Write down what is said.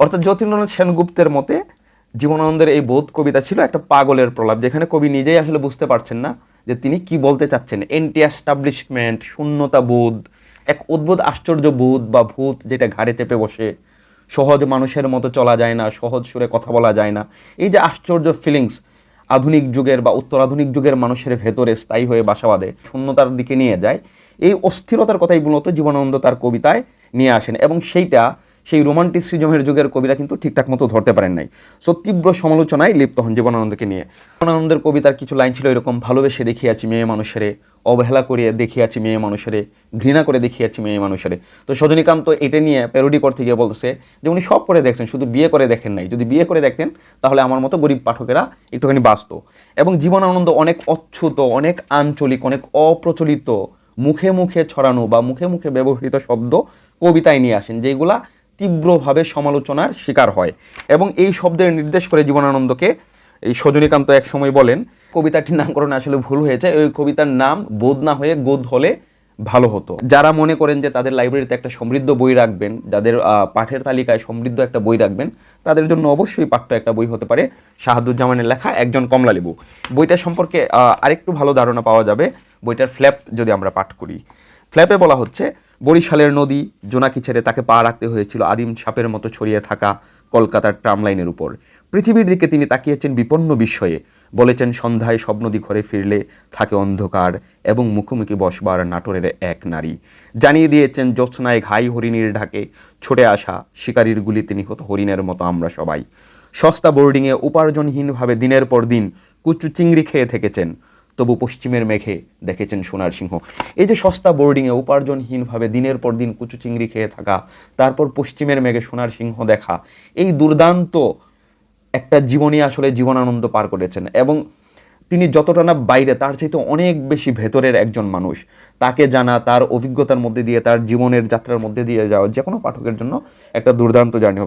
অর্থাৎ যতীন্দ্রনাথ সেনগুপ্তের মতে জীবনানন্দের এই বোধ কবিতা ছিল একটা পাগলের প্রলাপ, যেখানে কবি নিজেই আসলে বুঝতে পারছেন না যে তিনি কি বলতে চাচ্ছেন। এন্টি এস্টাবলিশমেন্ট, শূন্যতা বোধ, এক অদ্ভুত আশ্চর্য বোধ বা ভূত যেটা ঘাড়ে চেপে বসে, সহজ মানুষের মতো চলা যায় না, সহজ সুরে কথা বলা যায় না, এই যে আশ্চর্য ফিলিংস আধুনিক যুগের বা উত্তরাধুনিক যুগের মানুষের ভেতরে স্থায়ী হয়ে বাসা বাঁধে, শূন্যতার দিকে নিয়ে যায়, এই অস্থিরতার কথাই মূলত জীবনানন্দ তার কবিতায় নিয়ে আসেন। এবং সেইটা সেই রোমান্টিসিজমের যুগের কবিরা কিন্তু ঠিকঠাক মতো ধরতে পারেন নাই। সো তীব্র সমালোচনায় লিপ্ত হন জীবনানন্দকে নিয়ে। জীবনানন্দের কবিতার কিছু লাইন ছিল এরকম: ভালোবেসে দেখিয়াছি মেয়ে মানুষেরে, অবহেলা করিয়া দেখিয়াছি মেয়ে মানুষেরে, ঘৃণা করে দেখিয়াছি মেয়ে মানুষেরে। তো সজনীকান্ত এটা নিয়ে প্যারোডি করতে গিয়ে বলতেছে যে উনি সব করে দেখছেন, শুধু বিয়ে করে দেখেন নাই। যদি বিয়ে করে দেখতেন তাহলে আমার মতো গরিব পাঠকেরা একটুখানি বাঁচত। এবং জীবনানন্দ অনেক অচ্যুত, অনেক আঞ্চলিক, অনেক অপ্রচলিত, মুখে মুখে ছড়ানো বা মুখে মুখে ব্যবহৃত শব্দ কবিতায় নিয়ে আসেন, যেগুলা তীব্রভাবে সমালোচনার শিকার হয়। এবং এই শব্দের নির্দেশ করে জীবনানন্দকে এই সজনীকান্ত এক সময় বলেন, কবিতাটির নামকরণ আসলে ভুল হয়েছে, ওই কবিতার নাম বোধ না হয়ে গোদ হলে ভালো হতো। যারা মনে করেন যে তাদের লাইব্রেরিতে একটা সমৃদ্ধ বই রাখবেন, যাদের পাঠের তালিকায় সমৃদ্ধ একটা বই রাখবেন, তাদের জন্য অবশ্যই পাঠ্য একটা বই হতে পারে শাহাদুজ্জামানের লেখা একজন কমলালেবু। বইটা সম্পর্কে আরেকটু ভালো ধারণা পাওয়া যাবে বইটার ফ্ল্যাপ যদি আমরা পাঠ করি। ফ্ল্যাপে বলা হচ্ছে, বরিশালের নদী জোনাকি ছেড়ে তাকে পা রাখতে হয়েছিল আদিম সাপের মতো ছড়িয়ে থাকা কলকাতার ট্রাম লাইনের উপর। পৃথিবীর দিকে তিনি তাকিয়েছেন বিপন্ন বিস্ময়ে, বলেছেন সন্ধ্যায় সব নদী ঘরে ফিরলে থাকে অন্ধকার এবং মুখোমুখি বসবার নাটোরের এক নারী। জানিয়ে দিয়েছেন জ্যোৎস্নায় ঘাই হরিণীর ঢাকে ছুটে আসা শিকারীর গুলিতে নিহত হরিণের মতো আমরা সবাই। সস্তা বোর্ডিংয়ে উপার্জনহীনভাবে দিনের পর দিন কুচু চিংড়ি খেয়ে থেকেছেন, তবু পশ্চিমের মেঘে দেখেছেন সোনার সিংহ। এই যে সস্তা বোর্ডিংয়ে উপার্জনহীনভাবে দিনের পর দিন কুচু চিংড়ি খেয়ে থাকা, তারপর পশ্চিমের মেঘে সোনার সিংহ দেখা, এই দুর্দান্ত একটা জীবনী আসলে জীবনানন্দ পার করেছেন। এবং তিনি যতটা না বাইরে, তার চাইতে অনেক বেশি ভেতরের একজন মানুষ। তাকে জানা, তার অভিজ্ঞতার মধ্যে দিয়ে, তার জীবনের যাত্রার মধ্যে দিয়ে যাওয়া যে কোনো পাঠকের জন্য একটা দুর্দান্ত জার্নি হবে।